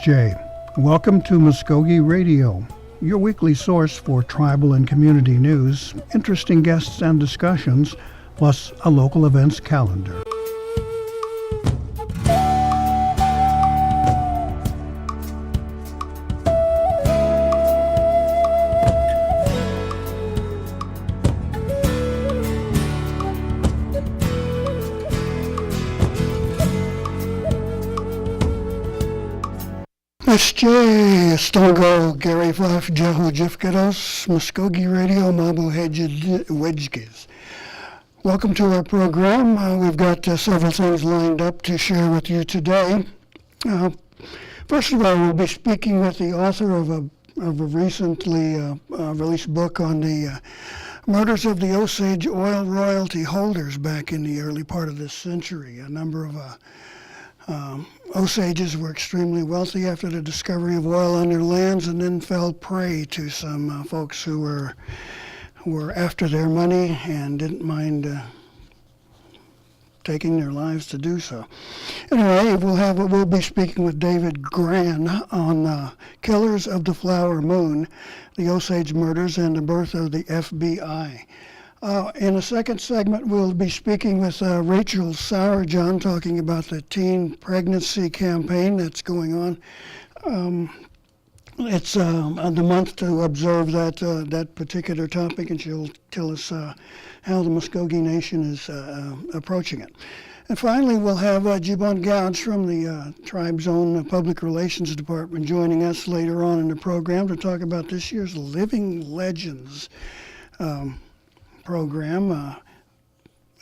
Jay. Welcome to Mvskoke Radio, your weekly source for tribal and community news, interesting guests and discussions, plus a local events calendar. Jay, Stongo, Gary Fluff, Jehu Jifkados, Mvskoke Radio, Mabu Wedgkis. Welcome to our program. We've got several things lined up to share with you today. First of all, we'll be speaking with the author of a recently released book on the murders of the Osage oil royalty holders back in the early part of this century. A number of Osages were extremely wealthy after the discovery of oil on their lands, and then fell prey to some folks who were after their money and didn't mind taking their lives to do so. Anyway, we'll be speaking with David Gran on Killers of the Flower Moon, the Osage murders, and the birth of the FBI. In the second segment, we'll be speaking with Rachel Sourjohn, talking about the teen pregnancy campaign that's going on. It's the month to observe that particular topic, and she'll tell us how the Mvskoke Nation is approaching it. And finally, we'll have Jibon Gouge from the tribe's own Public Relations Department joining us later on in the program to talk about this year's Living Legends program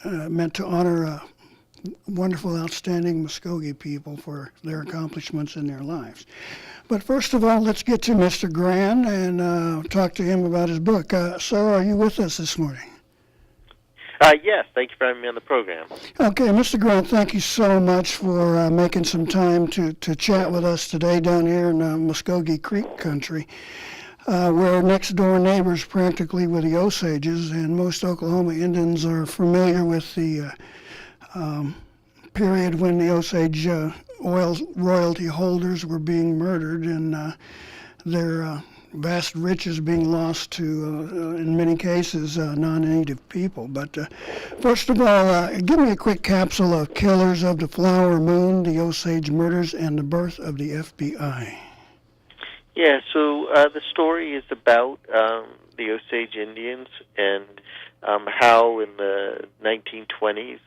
meant to honor wonderful, outstanding Mvskoke people for their accomplishments in their lives. But first of all, let's get to Mr. Gran and talk to him about his book. Sir, are you with us this morning? Yes, thank you for having me on the program. Okay, Mr. Grant, thank you so much for making some time to chat with us today down here in Mvskoke Creek country. We're next-door neighbors practically with the Osages, and most Oklahoma Indians are familiar with the period when the Osage oil royalty holders were being murdered and their vast riches being lost to, in many cases, non-native people. But first of all, give me a quick capsule of Killers of the Flower Moon, the Osage murders, and the birth of the FBI. Yeah, so the story is about the Osage Indians and how in the 1920s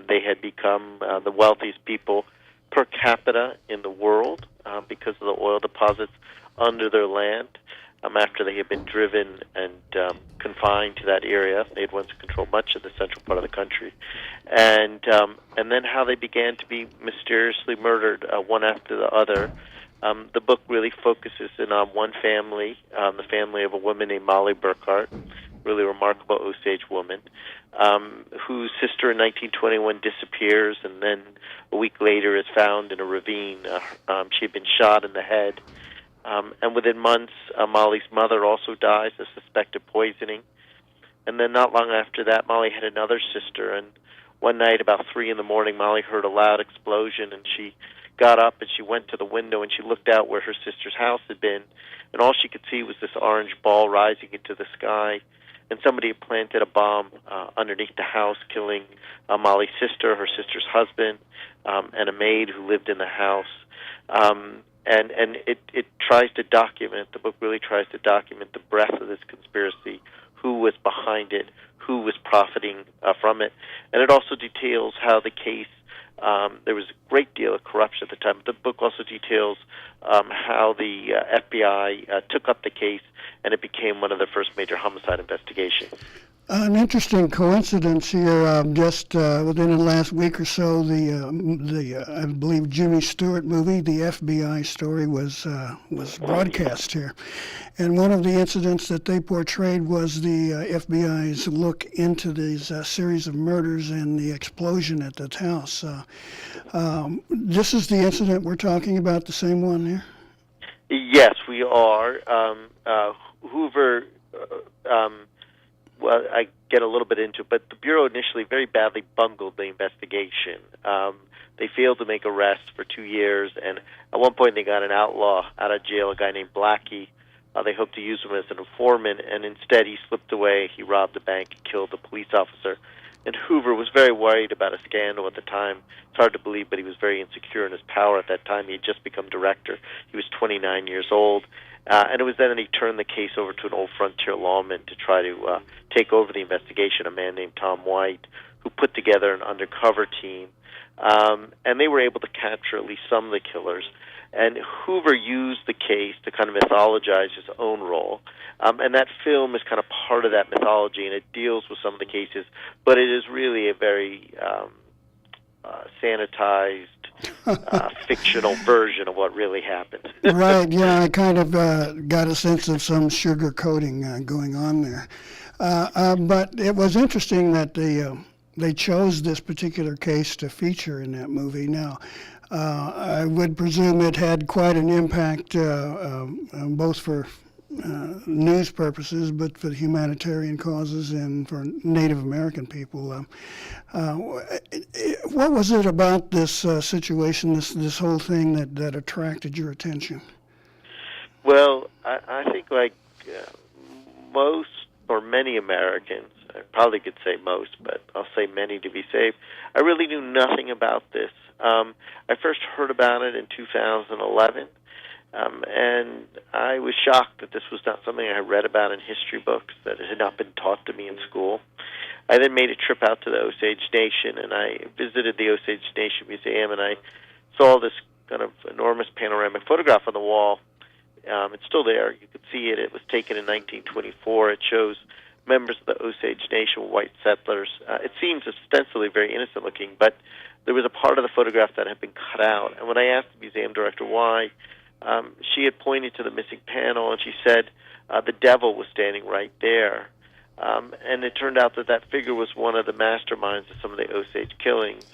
they had become the wealthiest people per capita in the world because of the oil deposits under their land. After they had been driven and confined to that area, they had once controlled much of the central part of the country, and then how they began to be mysteriously murdered one after the other. The book really focuses in on one family, the family of a woman named Molly Burkhart, really remarkable Osage woman, whose sister in 1921 disappears and then a week later is found in a ravine. She had been shot in the head. And within months, Molly's mother also dies of suspected poisoning. And then not long after that, Molly had another sister, and one night about 3 in the morning, Molly heard a loud explosion, and she got up and she went to the window and she looked out where her sister's house had been, and all she could see was this orange ball rising into the sky, and somebody had planted a bomb underneath the house, killing Molly's sister, her sister's husband, and a maid who lived in the house. And it tries to document, the book really tries to document the breadth of this conspiracy, who was behind it, who was profiting from it, and it also details how the case, there was a great deal of corruption at the time. The book also details how the FBI took up the case, and it became one of the first major homicide investigations. An interesting coincidence here, just within the last week or so, the I believe Jimmy Stewart movie, The FBI Story, was broadcast here. And one of the incidents that they portrayed was the FBI's look into these series of murders and the explosion at that house. This is the incident we're talking about, the same one here? Yes, we are. Hoover... well, I get a little bit into it, but the Bureau initially very badly bungled the investigation. They failed to make arrests for 2 years, and at one point they got an outlaw out of jail, a guy named Blackie. They hoped to use him as an informant, and instead he slipped away. He robbed a bank and killed a police officer. And Hoover was very worried about a scandal at the time. It's hard to believe, but he was very insecure in his power at that time. He had just become director. He was 29 years old. And it was then that he turned the case over to an old frontier lawman to try to take over the investigation, a man named Tom White, who put together an undercover team. And they were able to capture at least some of the killers. And Hoover used the case to kind of mythologize his own role. And that film is kind of part of that mythology, and it deals with some of the cases, but it is really a very sanitized, fictional version of what really happened. Right, yeah, I kind of got a sense of some sugar coating going on there. But it was interesting that they chose this particular case to feature in that movie. Now, I would presume it had quite an impact, both for news purposes, but for humanitarian causes and for Native American people. What was it about this situation, this whole thing that attracted your attention? Well, I think like most or many Americans, I probably could say most, but I'll say many to be safe, I really knew nothing about this. I first heard about it in 2011, and I was shocked that this was not something I read about in history books, that it had not been taught to me in school. I then made a trip out to the Osage Nation, and I visited the Osage Nation Museum, and I saw this kind of enormous panoramic photograph on the wall. It's still there. You could see it. It was taken in 1924. It shows members of the Osage Nation, white settlers. It seems ostensibly very innocent looking, but there was a part of the photograph that had been cut out. And when I asked the museum director why, she had pointed to the missing panel, and she said the devil was standing right there. And it turned out that that figure was one of the masterminds of some of the Osage killings.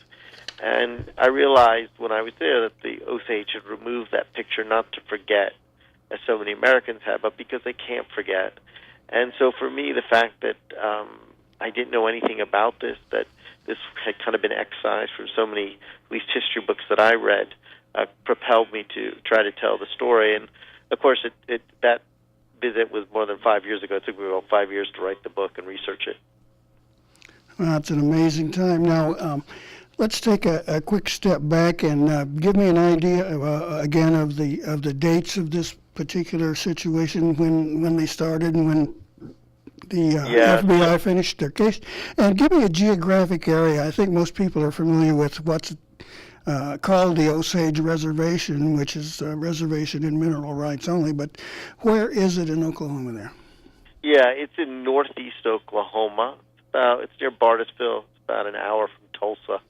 And I realized when I was there that the Osage had removed that picture not to forget, as so many Americans have, but because they can't forget. And so for me, the fact that I didn't know anything about this, that this had kind of been excised from so many, at least history books that I read, propelled me to try to tell the story. And, of course, that visit was more than 5 years ago. It took me about 5 years to write the book and research it. Well, it's an amazing time. Now, let's take a quick step back and give me an idea, again, of the dates of this particular situation, when they started and when the FBI finished their case. And give me a geographic area. I think most people are familiar with what's called the Osage Reservation, which is a reservation in mineral rights only. But where is it in Oklahoma there? Yeah, it's in northeast Oklahoma. It's near Bartisville. It's about an hour from Tulsa.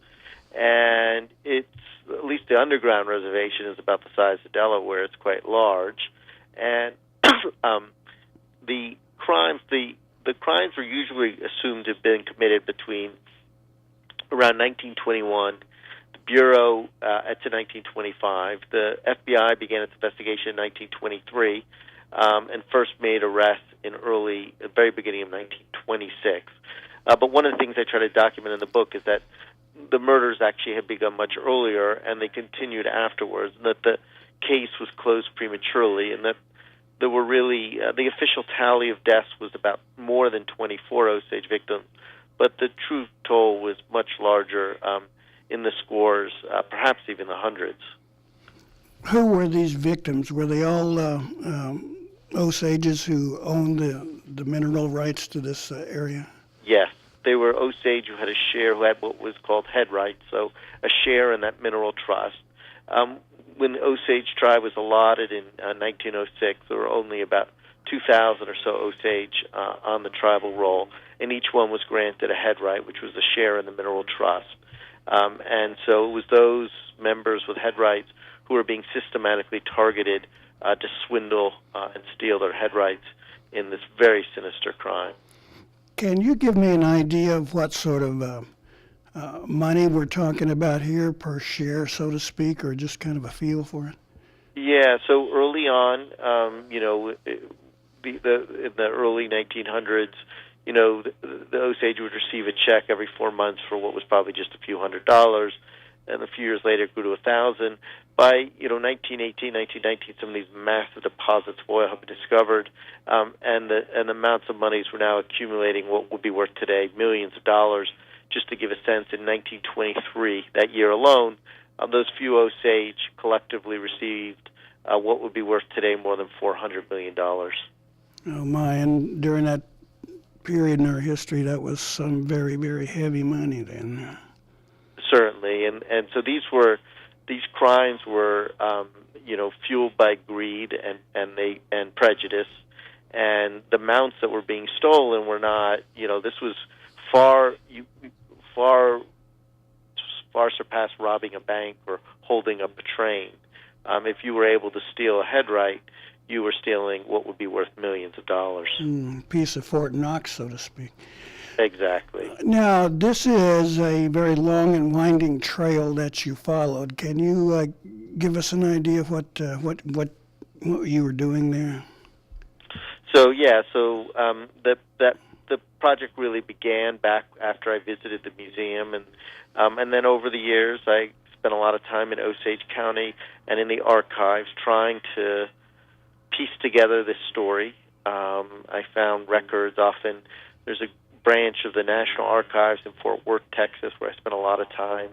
And it's, at least the underground reservation is about the size of Delaware. It's quite large. And the crimes were usually assumed to have been committed between around 1921. The Bureau to 1925. The FBI began its investigation in 1923 and first made arrests in the very beginning of 1926. But one of the things I try to document in the book is that the murders actually had begun much earlier, and they continued afterwards, and that the case was closed prematurely, and that there were really, the official tally of deaths was about more than 24 Osage victims, but the true toll was much larger, in the scores, perhaps even the hundreds. Who were these victims? Were they all Osages who owned the mineral rights to this area? Yes. They were Osage who had a share, who had what was called head rights, so a share in that mineral trust. When the Osage tribe was allotted in 1906, there were only about 2,000 or so Osage on the tribal roll, and each one was granted a head right, which was a share in the mineral trust. And so it was those members with head rights who were being systematically targeted to swindle and steal their head rights in this very sinister crime. Can you give me an idea of what sort of money we're talking about here per share, so to speak, or just kind of a feel for it? Yeah, so early on, in the early 1900s, the Osage would receive a check every 4 months for what was probably just a few $100s, and a few years later it grew to 1,000. By 1918, 1919, some of these massive deposits of oil have been discovered, and the amounts of monies were now accumulating what would be worth today millions of dollars. Just to give a sense, in 1923, that year alone, those few Osage collectively received what would be worth today more than $400 million. Oh my! And during that period in our history, that was some very, very heavy money then. Certainly, and so these crimes were fueled by greed and prejudice, and the amounts that were being stolen were not. This was far surpassed robbing a bank or holding up a train. If you were able to steal a headright, you were stealing what would be worth millions of dollars. Piece of Fort Knox, so to speak. Exactly. Now, this is a very long and winding trail that you followed. Can you give us an idea of what you were doing there? So the project really began back after I visited the museum, and then over the years I spent a lot of time in Osage County and in the archives trying to piece together this story. I found records. Often there's a branch of the National Archives in Fort Worth, Texas, where I spent a lot of time.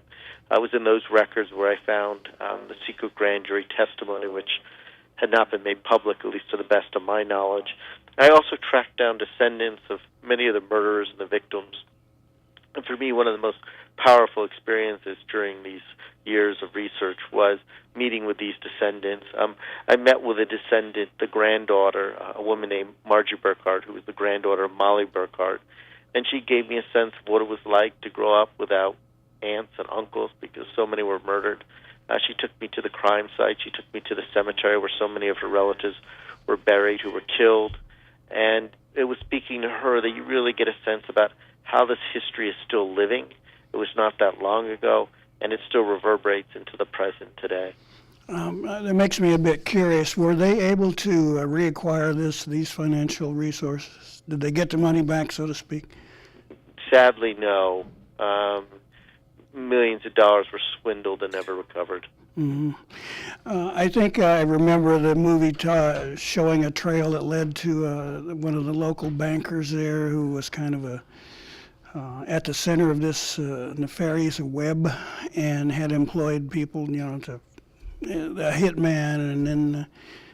I was in those records where I found the secret grand jury testimony, which had not been made public, at least to the best of my knowledge. I also tracked down descendants of many of the murderers and the victims. And for me, one of the most powerful experiences during these years of research was meeting with these descendants. I met with a descendant, the granddaughter, a woman named Margie Burkhardt, who was the granddaughter of Molly Burkhardt, and she gave me a sense of what it was like to grow up without aunts and uncles because so many were murdered. She took me to the crime site. She took me to the cemetery where so many of her relatives were buried who were killed. And it was speaking to her that you really get a sense about how this history is still living. It was not that long ago, and it still reverberates into the present today. That makes me a bit curious. Were they able to reacquire these financial resources? Did they get the money back, so to speak? Sadly, no. Millions of dollars were swindled and never recovered. Mm-hmm. I think I remember the movie showing a trail that led to one of the local bankers there who was kind of at the center of this nefarious web and had employed people, to a hitman, and then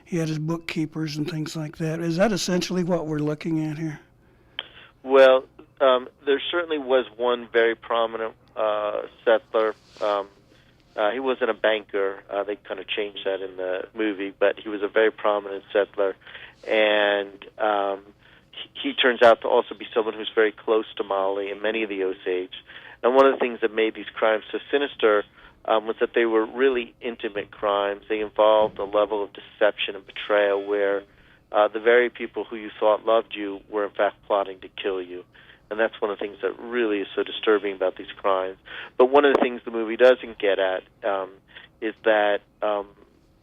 he had his bookkeepers and things like that. Is that essentially what we're looking at here? Well, there certainly was one very prominent settler. He wasn't a banker. They kind of changed that in the movie, but he was a very prominent settler. And he turns out to also be someone who's very close to Molly and many of the Osage. And one of the things that made these crimes so sinister was that they were really intimate crimes. They involved a level of deception and betrayal where the very people who you thought loved you were in fact plotting to kill you. And that's one of the things that really is so disturbing about these crimes. But one of the things the movie doesn't get at is that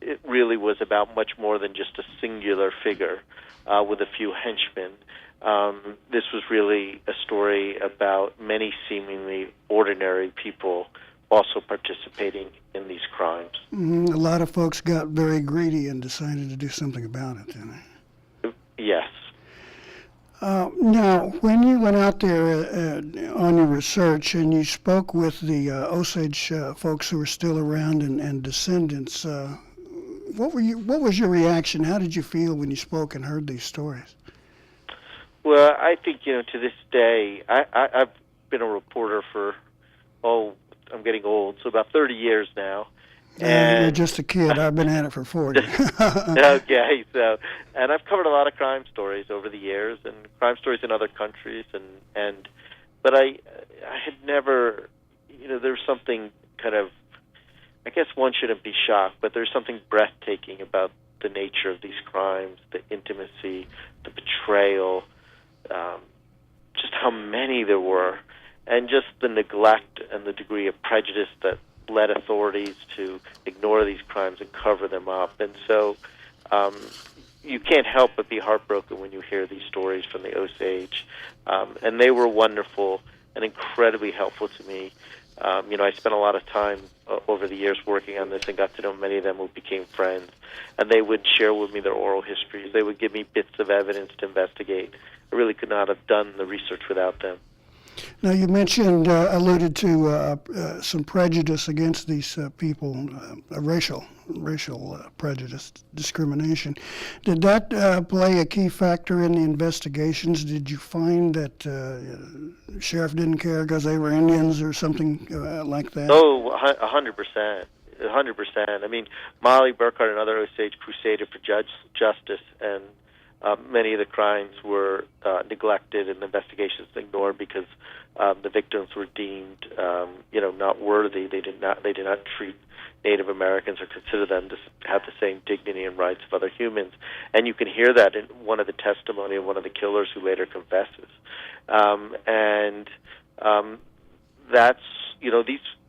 it really was about much more than just a singular figure with a few henchmen. This was really a story about many seemingly ordinary people also participating in these crimes. Mm-hmm. A lot of folks got very greedy and decided to do something about it, didn't they? Yes. Now, when you went out there on your research and you spoke with the Osage folks who are still around and descendants, what was your reaction? How did you feel when you spoke and heard these stories? Well, I think, to this day, I've been a reporter for, I'm getting old, so about 30 years now. And you're just a kid. I've been at it for 40. Okay, and I've covered a lot of crime stories over the years, and crime stories in other countries, but I had never, there's something kind of, I guess one shouldn't be shocked, but there's something breathtaking about the nature of these crimes, the intimacy, the betrayal, just how many there were, and just the neglect and the degree of prejudice that led authorities to ignore these crimes and cover them up. And so you can't help but be heartbroken when you hear these stories from the Osage. And they were wonderful and incredibly helpful to me. I spent a lot of time over the years working on this and got to know many of them who became friends. And they would share with me their oral histories. They would give me bits of evidence to investigate. I really could not have done the research without them. Now, you mentioned, alluded to some prejudice against these people, racial prejudice, discrimination. Did that play a key factor in the investigations? Did you find that the sheriff didn't care because they were Indians or something like that? Oh, 100%. 100%. I mean, Molly Burkhart and other Osage crusaded for justice, and many of the crimes were neglected and investigations ignored because the victims were deemed, not worthy. They did not treat Native Americans or consider them to have the same dignity and rights of other humans. And you can hear that in one of the testimony of one of the killers who later confesses. That's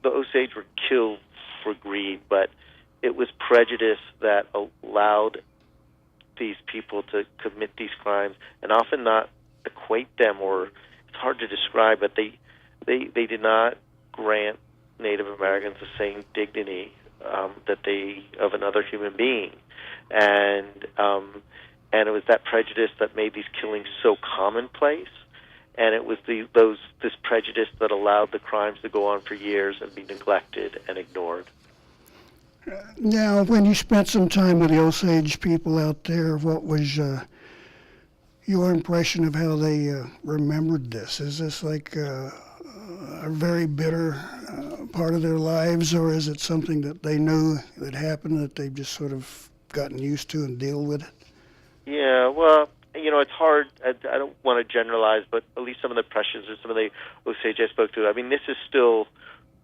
the Osage were killed for greed, but it was prejudice that allowed these people to commit these crimes and often not equate them, or it's hard to describe, but they did not grant Native Americans the same dignity that they of another human being, and it was that prejudice that made these killings so commonplace, and it was this prejudice that allowed the crimes to go on for years and be neglected and ignored. Now, when you spent some time with the Osage people out there, what was your impression of how they remembered this? Is this like a very bitter part of their lives, or is it something that they knew that happened that they've just sort of gotten used to and deal with it? Yeah, well, it's hard. I don't want to generalize, but at least some of the impressions or some of the Osage I spoke to, I mean, this is still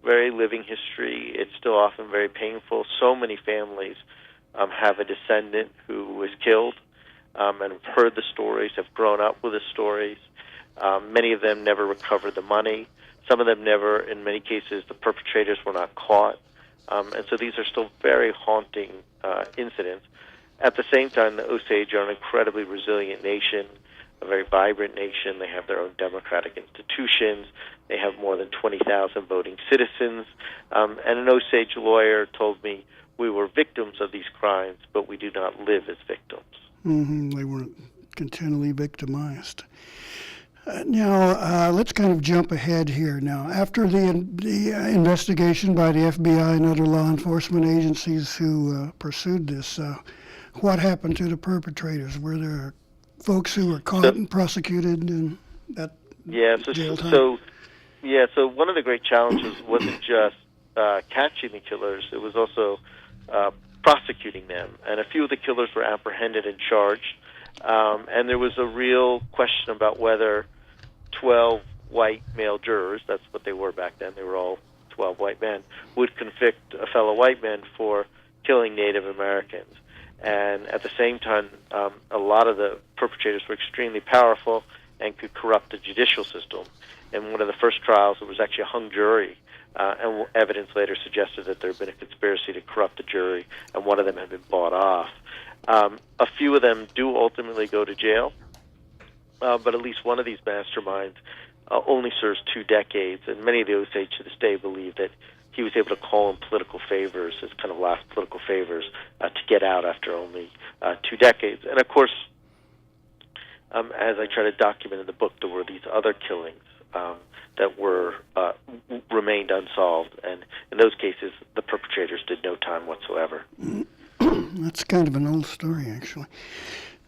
very living history. It's still often very painful. So many families have a descendant who was killed and have heard the stories, have grown up with the stories. Many of them never recovered the money. Some of them never, in many cases, the perpetrators were not caught. And so these are still very haunting incidents. At the same time, the Osage are an incredibly resilient nation, a very vibrant nation. They have their own democratic institutions. They have more than 20,000 voting citizens. And an Osage lawyer told me, we were victims of these crimes, but we do not live as victims. Mm-hmm. They weren't continually victimized. Now, let's kind of jump ahead here. Now, after the investigation by the FBI and other law enforcement agencies who pursued this, what happened to the perpetrators? Were there folks who were caught and prosecuted in that jail time? So one of the great challenges wasn't just catching the killers, it was also prosecuting them. And a few of the killers were apprehended and charged. And there was a real question about whether 12 white male jurors, that's what they were back then, they were all 12 white men, would convict a fellow white man for killing Native Americans. And at the same time, a lot of the perpetrators were extremely powerful and could corrupt the judicial system. In one of the first trials, it was actually a hung jury, and evidence later suggested that there had been a conspiracy to corrupt the jury, and one of them had been bought off. A few of them do ultimately go to jail, but at least one of these masterminds only serves 2 decades, and many of the Osage to this day believe that he was able to call in political favors, his kind of last political favors, to get out after only 2 decades. And of course, as I try to document in the book, there were these other killings that were remained unsolved, and in those cases, the perpetrators did no time whatsoever. That's kind of an old story, actually.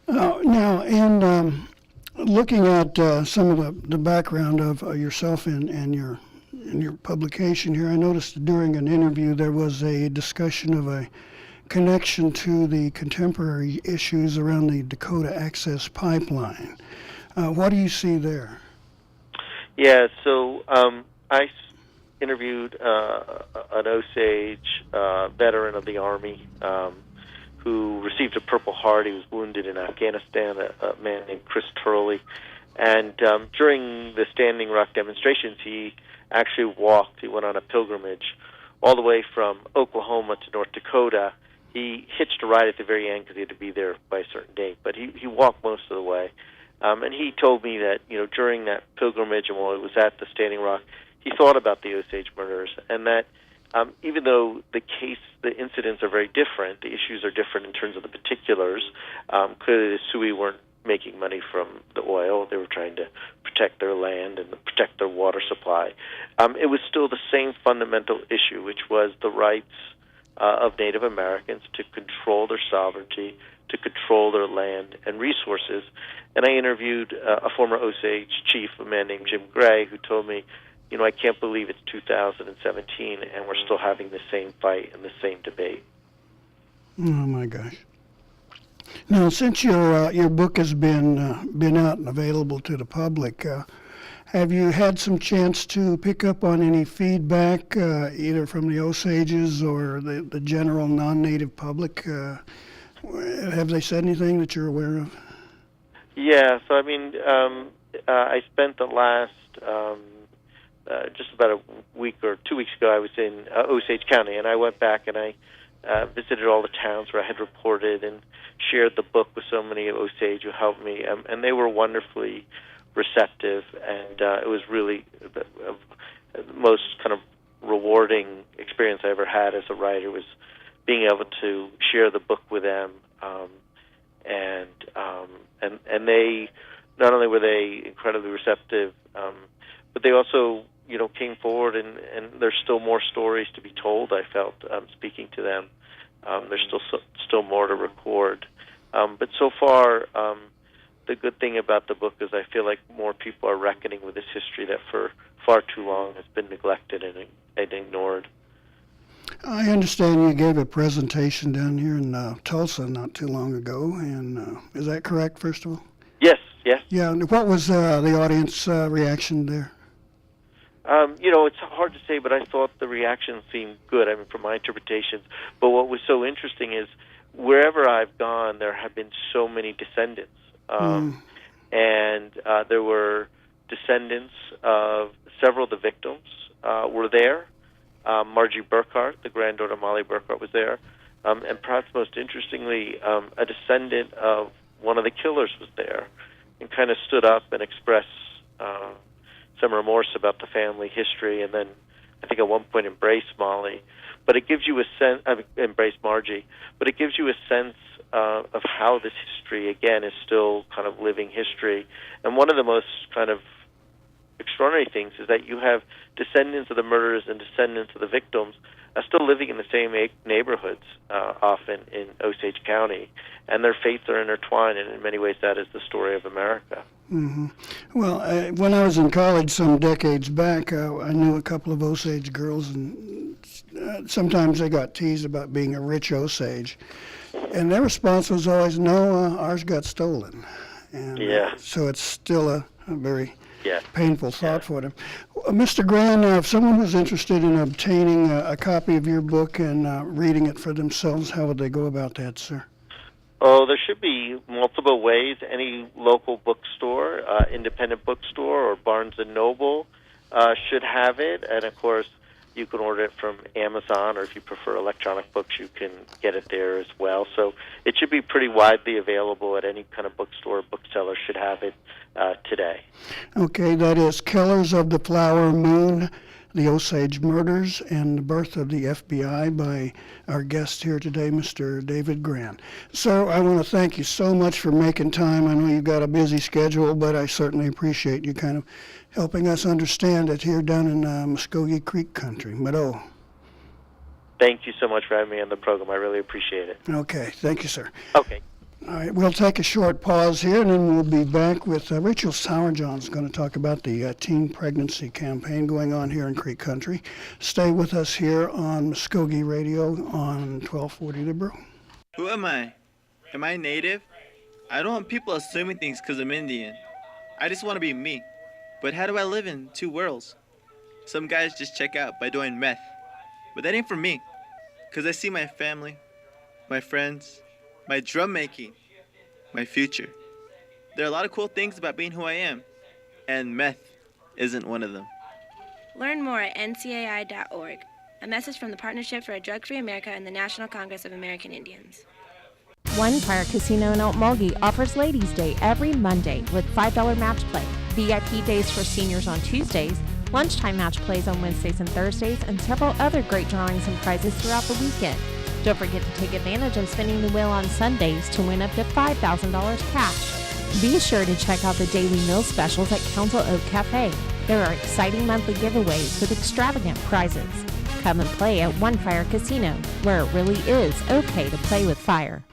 Now, in looking at some of the background of yourself and your publication here, I noticed during an interview there was a discussion of a connection to the contemporary issues around the Dakota Access Pipeline. What do you see there? Yeah, so I interviewed an Osage veteran of the Army who received a Purple Heart. He was wounded in Afghanistan, a man named Chris Turley. And during the Standing Rock demonstrations, he actually walked, he went on a pilgrimage all the way from Oklahoma to North Dakota, He hitched a ride at the very end because he had to be there by a certain date, but he walked most of the way. And he told me that, during that pilgrimage and while he was at the Standing Rock, he thought about the Osage murders, and that even though the incidents are very different, the issues are different in terms of the particulars. Clearly, the Sioux weren't making money from the oil. They were trying to protect their land and protect their water supply. It was still the same fundamental issue, which was the rights of Native Americans to control their sovereignty, to control their land and resources. And I interviewed a former Osage chief, a man named Jim Gray, who told me, I can't believe it's 2017 and we're still having the same fight and the same debate. Oh my gosh! Now, since your book has been out and available to the public, have you had some chance to pick up on any feedback, either from the Osages or the general non-native public? Have they said anything that you're aware of? Yeah, so I spent the last just about a week or 2 weeks ago. I was in Osage County, and I went back and I visited all the towns where I had reported and shared the book with so many Osage who helped me, and they were wonderfully receptive, and it was really the most kind of rewarding experience I ever had as a writer, was being able to share the book with them, and they, not only were they incredibly receptive, but they also came forward, and there's still more stories to be told. I felt speaking to them, there's still more to record, but so far the good thing about the book is I feel like more people are reckoning with this history that for far too long has been neglected and ignored. I understand you gave a presentation down here in Tulsa not too long ago, and is that correct, first of all? Yes. Yeah, and what was the audience reaction there? It's hard to say, but I thought the reaction seemed good, from my interpretations. But what was so interesting is wherever I've gone, there have been so many descendants. And there were descendants of several of the victims were there. Margie Burkhart, the granddaughter of Molly Burkhart, was there. And perhaps most interestingly, a descendant of one of the killers was there and kind of stood up and expressed some remorse about the family history, and then I think at one point embraced Molly. But it gives you a sense, embraced Margie, but it gives you a sense of how this history, again, is still kind of living history. And one of the most kind of extraordinary things is that you have descendants of the murderers and descendants of the victims are still living in the same neighborhoods, often in Osage County, and their fates are intertwined, and in many ways that is the story of America. Mm-hmm. Well, when I was in college some decades back, I knew a couple of Osage girls, and sometimes they got teased about being a rich Osage, and their response was always, no, ours got stolen. And so it's still a very painful thought for them. Mr. Gran, if someone was interested in obtaining a copy of your book and reading it for themselves, how would they go about that, sir? Oh, there should be multiple ways. Any local bookstore, independent bookstore, or Barnes & Noble should have it. And, of course, you can order it from Amazon, or if you prefer electronic books, you can get it there as well. So it should be pretty widely available at any kind of bookstore or bookseller should have it today. Okay, that is Killers of the Flower Moon, The Osage Murders and the Birth of the FBI by our guest here today, Mr. David Gran. So I want to thank you so much for making time. I know you've got a busy schedule, but I certainly appreciate you kind of helping us understand it here down in Mvskoke Creek country. Mado. Thank you so much for having me on the program. I really appreciate it. Okay, thank you, sir. Okay. All right, we'll take a short pause here, and then we'll be back with Rachel Sourjohn's going to talk about the teen pregnancy campaign going on here in Creek Country. Stay with us here on Mvskoke Radio on 1240 The Brew. Who am I? Am I native? I don't want people assuming things because I'm Indian. I just want to be me. But how do I live in two worlds? Some guys just check out by doing meth. But that ain't for me. Because I see my family, my friends, my drum making, my future. There are a lot of cool things about being who I am, and meth isn't one of them. Learn more at ncai.org. A message from the Partnership for a Drug-Free America and the National Congress of American Indians. One Fire Casino in Okmulgee offers Ladies' Day every Monday with $5 match play, VIP days for seniors on Tuesdays, lunchtime match plays on Wednesdays and Thursdays, and several other great drawings and prizes throughout the weekend. Don't forget to take advantage of spinning the wheel on Sundays to win up to $5,000 cash. Be sure to check out the daily meal specials at Council Oak Cafe. There are exciting monthly giveaways with extravagant prizes. Come and play at One Fire Casino, where it really is okay to play with fire.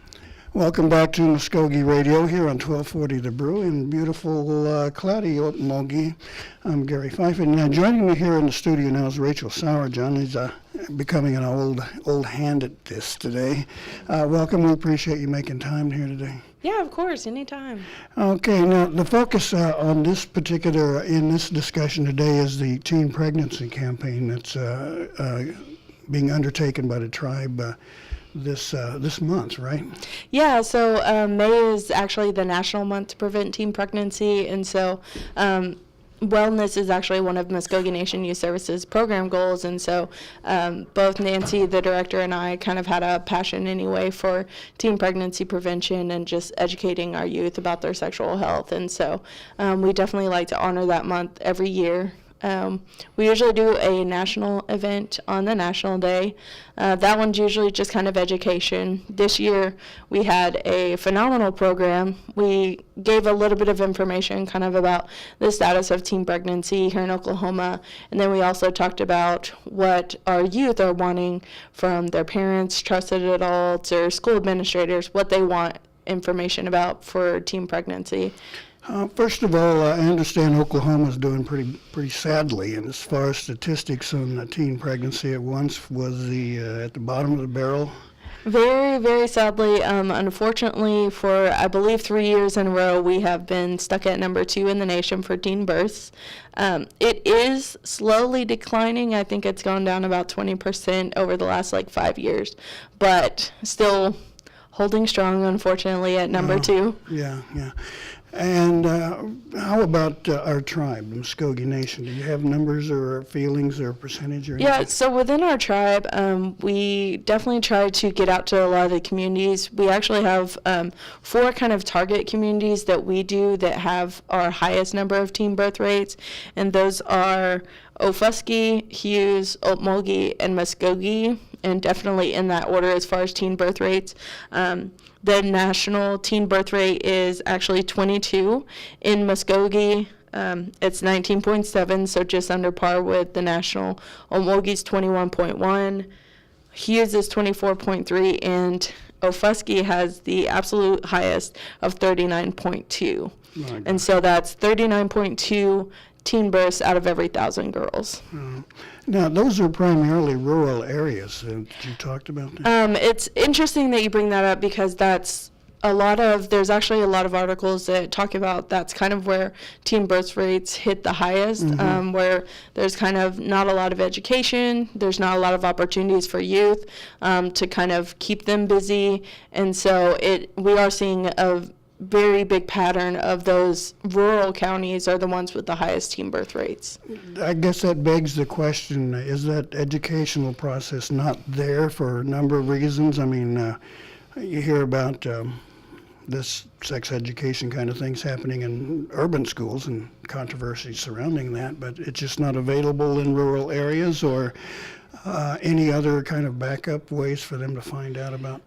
Welcome back to Mvskoke Radio here on 1240 The Brew in beautiful, cloudy Okmulgee. I'm Gary Fife, and joining me here in the studio now is Rachel Sourjohn. He's becoming an old hand at this today. Welcome. We appreciate you making time here today. Yeah, of course, anytime. Okay, now the focus in this discussion today is the teen pregnancy campaign that's being undertaken by the tribe this month, right? Yeah, so May is actually the National Month to Prevent Teen Pregnancy, and so wellness is actually one of Mvskoke Nation Youth Services program goals, and so both Nancy, the director, and I kind of had a passion anyway for teen pregnancy prevention and just educating our youth about their sexual health, and so we definitely like to honor that month every year. We usually do a national event on the National Day. That one's usually just kind of education. This year we had a phenomenal program. We gave a little bit of information kind of about the status of teen pregnancy here in Oklahoma, and then we also talked about what our youth are wanting from their parents, trusted adults, or school administrators, what they want information about for teen pregnancy. First of all, I understand Oklahoma's doing pretty sadly, and as far as statistics on teen pregnancy, it once was at the bottom of the barrel. Very, very sadly, unfortunately, for I believe 3 years in a row, we have been stuck at number 2 in the nation for teen births. It is slowly declining. I think it's gone down about 20% over the last 5 years, but still holding strong, unfortunately, at number 2. Yeah. And how about our tribe, the Mvskoke Nation? Do you have numbers or feelings or percentage or anything? Yeah, so within our tribe, we definitely try to get out to a lot of the communities. We actually have 4 kind of target communities that we do that have our highest number of teen birth rates, and those are Osage, Hughes, Okmulgee, and Mvskoke, and definitely in that order as far as teen birth rates. The national teen birth rate is actually 22. In Mvskoke, it's 19.7, so just under par with the national. Okmulgee's 21.1, Hughes is 24.3, and Osage has the absolute highest of 39.2. And so that's 39.2 teen births out of every 1,000 girls. Now, those are primarily rural areas that you talked about there. It's interesting that you bring that up because there's actually a lot of articles that talk about that's kind of where teen birth rates hit the highest, where there's kind of not a lot of education, there's not a lot of opportunities for youth to kind of keep them busy, and so we are seeing a very big pattern of those rural counties are the ones with the highest teen birth rates. I guess that begs the question, is that educational process not there for a number of reasons? I mean, you hear about this sex education kind of things happening in urban schools and controversy surrounding that, but it's just not available in rural areas, or any other kind of backup ways for them to find out about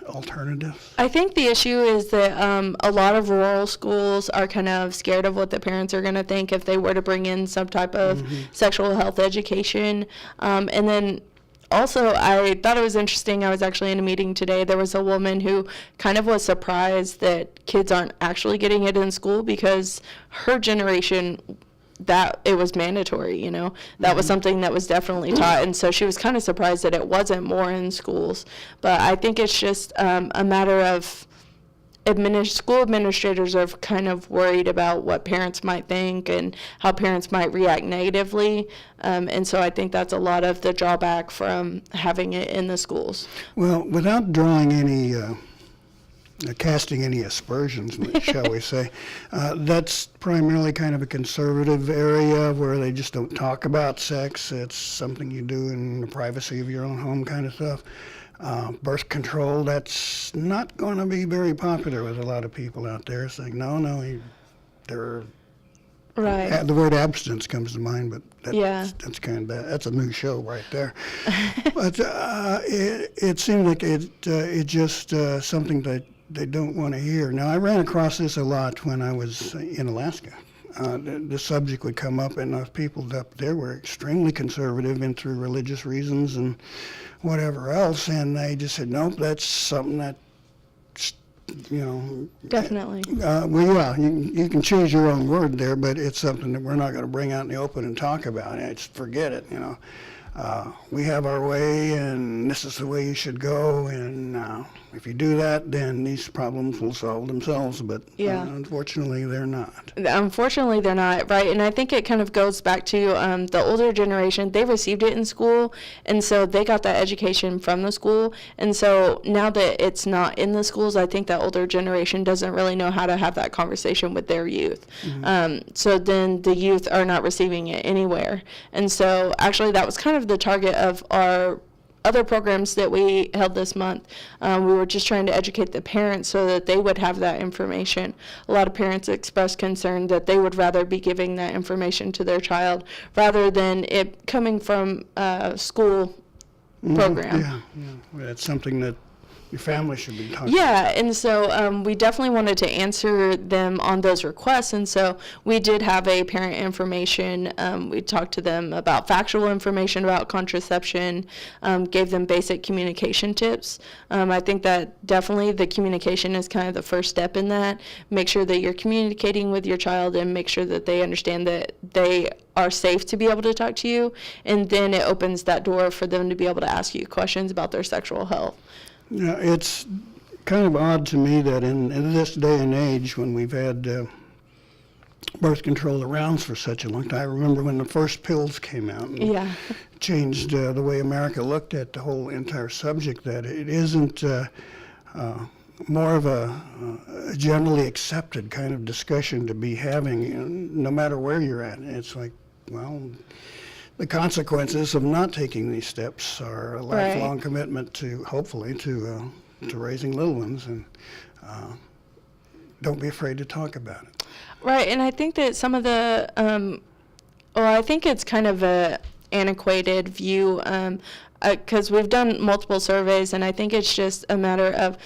alternatives? I think the issue is that a lot of rural schools are kind of scared of what the parents are going to think if they were to bring in some type of sexual health education. And then also, I thought it was interesting, I was actually in a meeting today, there was a woman who kind of was surprised that kids aren't actually getting it in school because her generation, that it was mandatory, that was something that was definitely taught, and so she was kind of surprised that it wasn't more in schools. But I think it's just a matter of school administrators are kind of worried about what parents might think and how parents might react negatively, and so I think that's a lot of the drawback from having it in the schools. Well, without drawing any casting any aspersions, shall we say. That's primarily kind of a conservative area where they just don't talk about sex. It's something you do in the privacy of your own home kind of stuff. Birth control, that's not going to be very popular with a lot of people out there saying, they're Right. the word abstinence comes to mind, but that's kind of that's a new show right there. But it seems like it just something that they don't want to hear. Now, I ran across this a lot when I was in Alaska. The subject would come up, and those people up there were extremely conservative and through religious reasons and whatever else, and they just said, nope, that's something that, Definitely. You can choose your own word there, but it's something that we're not going to bring out in the open and talk about. Forget it, we have our way, and this is the way you should go, and if you do that, then these problems will solve themselves, but unfortunately they're not. Unfortunately, they're not, right? And I think it kind of goes back to the older generation. They received it in school, and so they got that education from the school. And so now that it's not in the schools, I think that older generation doesn't really know how to have that conversation with their youth. Mm-hmm. So then the youth are not receiving it anywhere. And so actually that was kind of the target of our other programs that we held this month. We were just trying to educate the parents so that they would have that information. A lot of parents expressed concern that they would rather be giving that information to their child rather than it coming from a school program. Yeah, that's something that your family should be talking Yeah, and so we definitely wanted to answer them on those requests, and so we did have a parent information. We talked to them about factual information about contraception, gave them basic communication tips. I think that definitely the communication is kind of the first step in that. Make sure that you're communicating with your child and make sure that they understand that they are safe to be able to talk to you, and then it opens that door for them to be able to ask you questions about their sexual health. It's kind of odd to me that in this day and age, when we've had birth control around for such a long time, I remember when the first pills came out and changed the way America looked at the whole entire subject, that it isn't more of a generally accepted kind of discussion to be having, no matter where you're at. It's like, well, the consequences of not taking these steps are a lifelong commitment to, hopefully, to raising little ones, and don't be afraid to talk about it. Right, and I think that some of the, I think it's kind of a antiquated view, because we've done multiple surveys, and I think it's just a matter of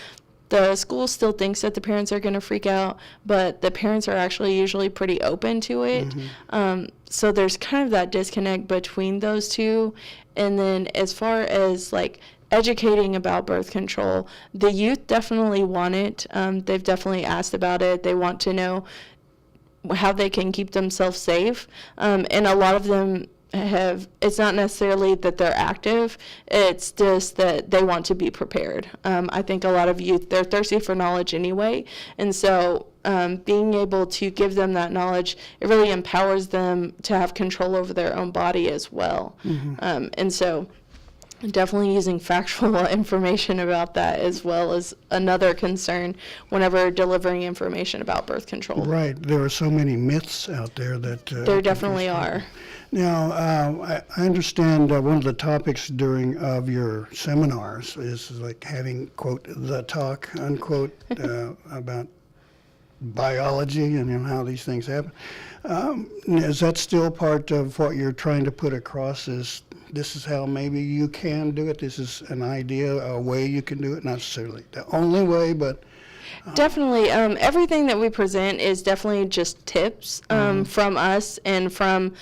the school still thinks that the parents are going to freak out, but the parents are actually usually pretty open to it. Mm-hmm. So there's kind of that disconnect between those two. And then as far as like educating about birth control, the youth definitely want it. They've definitely asked about it. They want to know how they can keep themselves safe. And a lot of them it's not necessarily that they're active, it's just that they want to be prepared. I think a lot of youth, they're thirsty for knowledge anyway, and so being able to give them that knowledge, it really empowers them to have control over their own body as well. Mm-hmm. And so definitely using factual information about that as well is another concern whenever delivering information about birth control. Right, there are so many myths out there that there definitely are. Now, I understand one of the topics of your seminars is like having, quote, the talk, unquote, about biology and how these things happen. Is that still part of what you're trying to put across, is this is how maybe you can do it, this is an idea, a way you can do it, not necessarily the only way, but... Definitely. Everything that we present is definitely just tips from us and from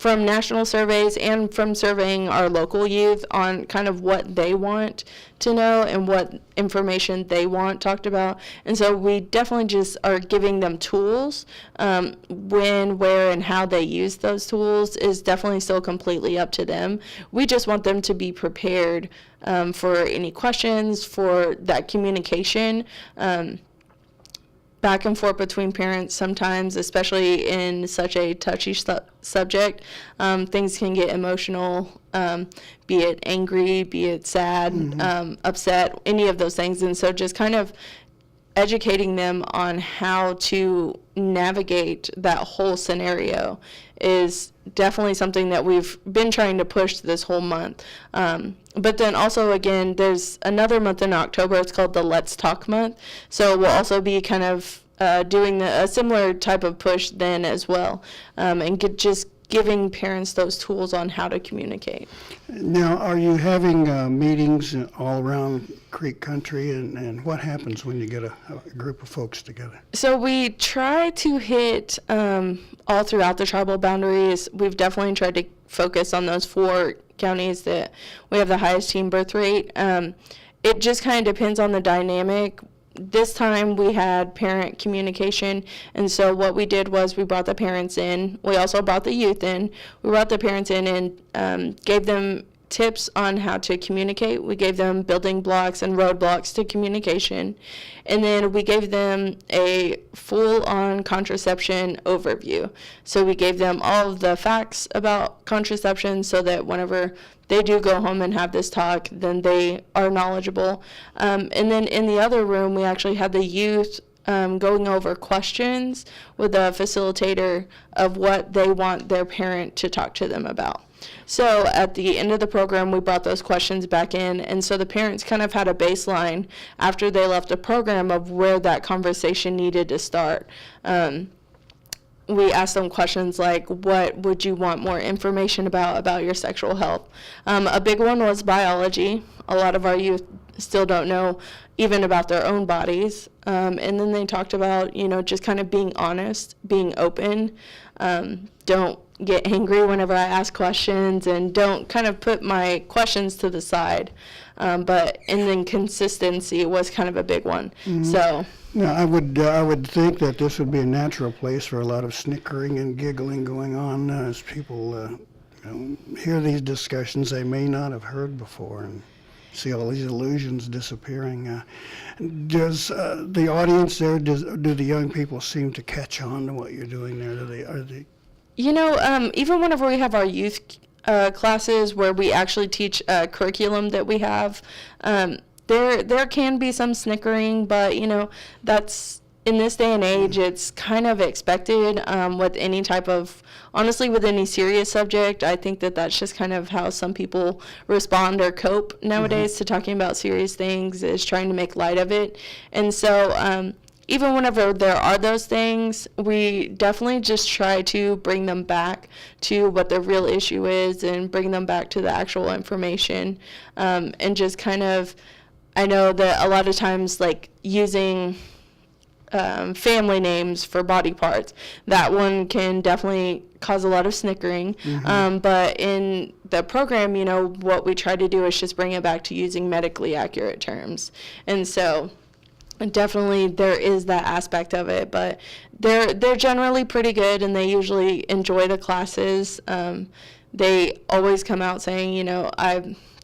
national surveys and from surveying our local youth on kind of what they want to know and what information they want talked about. And so we definitely just are giving them tools. When, where, and how they use those tools is definitely still completely up to them. We just want them to be prepared for any questions, for that communication. back and forth between parents sometimes, especially in such a touchy subject. Things can get emotional, be it angry, be it sad, upset, any of those things. And so just kind of educating them on how to navigate that whole scenario is definitely something that we've been trying to push this whole month. But then also, again, there's another month in October. It's called the Let's Talk Month. So we'll also be kind of doing a similar type of push then as well, and just giving parents those tools on how to communicate. Now, are you having meetings all around Creek Country, and what happens when you get a group of folks together? So we try to hit all throughout the tribal boundaries. We've definitely tried to focus on those 4 counties that we have the highest teen birth rate. It just kind of depends on the dynamic. This time we had parent communication, and so what we did was we brought the parents in. We also brought the youth in. We brought the parents in and gave them tips on how to communicate. We gave them building blocks and roadblocks to communication, and then we gave them a full-on contraception overview. So we gave them all of the facts about contraception so that whenever they do go home and have this talk, then they are knowledgeable. And then in the other room, we actually had the youth going over questions with a facilitator of what they want their parent to talk to them about. So at the end of the program, we brought those questions back in, and so the parents kind of had a baseline after they left the program of where that conversation needed to start. We asked them questions like, what would you want more information about your sexual health? A big one was biology. A lot of our youth still don't know even about their own bodies. And then they talked about, just kind of being honest, being open. Don't get angry whenever I ask questions, and don't kind of put my questions to the side. And then consistency was kind of a big one. So. Now, I would think that this would be a natural place for a lot of snickering and giggling going on as people hear these discussions they may not have heard before and see all these illusions disappearing. Does the audience there, do the young people seem to catch on to what you're doing there? Are they? Even whenever we have our youth classes where we actually teach a curriculum that we have, there can be some snickering, but that's, in this day and age, it's kind of expected with any type of, honestly, with any serious subject. I think that's just kind of how some people respond or cope nowadays to talking about serious things, is trying to make light of it. And so even whenever there are those things, we definitely just try to bring them back to what the real issue is and bring them back to the actual information, and just kind of, I know that a lot of times, like using family names for body parts, that one can definitely cause a lot of snickering. But in the program, what we try to do is just bring it back to using medically accurate terms. And so definitely there is that aspect of it, but they're generally pretty good, and they usually enjoy the classes. They always come out saying,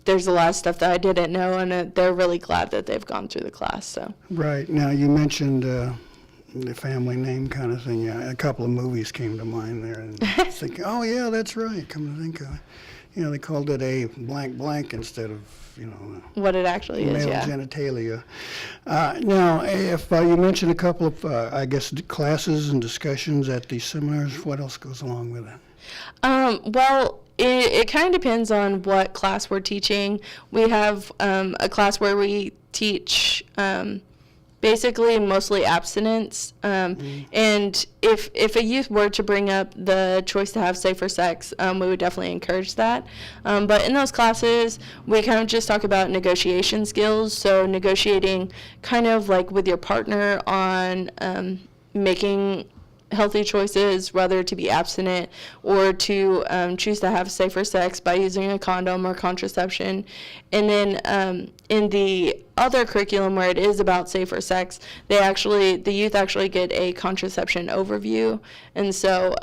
there's a lot of stuff that I didn't know, and they're really glad that they've gone through the class. So. Right. Now, you mentioned the family name kind of thing. Yeah, a couple of movies came to mind there. And thinking, oh, yeah, that's right. Come to think of it. They called it a blank blank instead of, what it actually is, male genitalia. Now, if you mentioned a couple of, classes and discussions at these seminars, what else goes along with it? Well, it kind of depends on what class we're teaching. We have a class where we teach basically mostly abstinence. And if a youth were to bring up the choice to have safer sex, we would definitely encourage that. But in those classes, we kind of just talk about negotiation skills. So negotiating kind of like with your partner on making healthy choices, whether to be abstinent or to choose to have safer sex by using a condom or contraception. And then in the other curriculum where it is about safer sex, the youth actually get a contraception overview. And so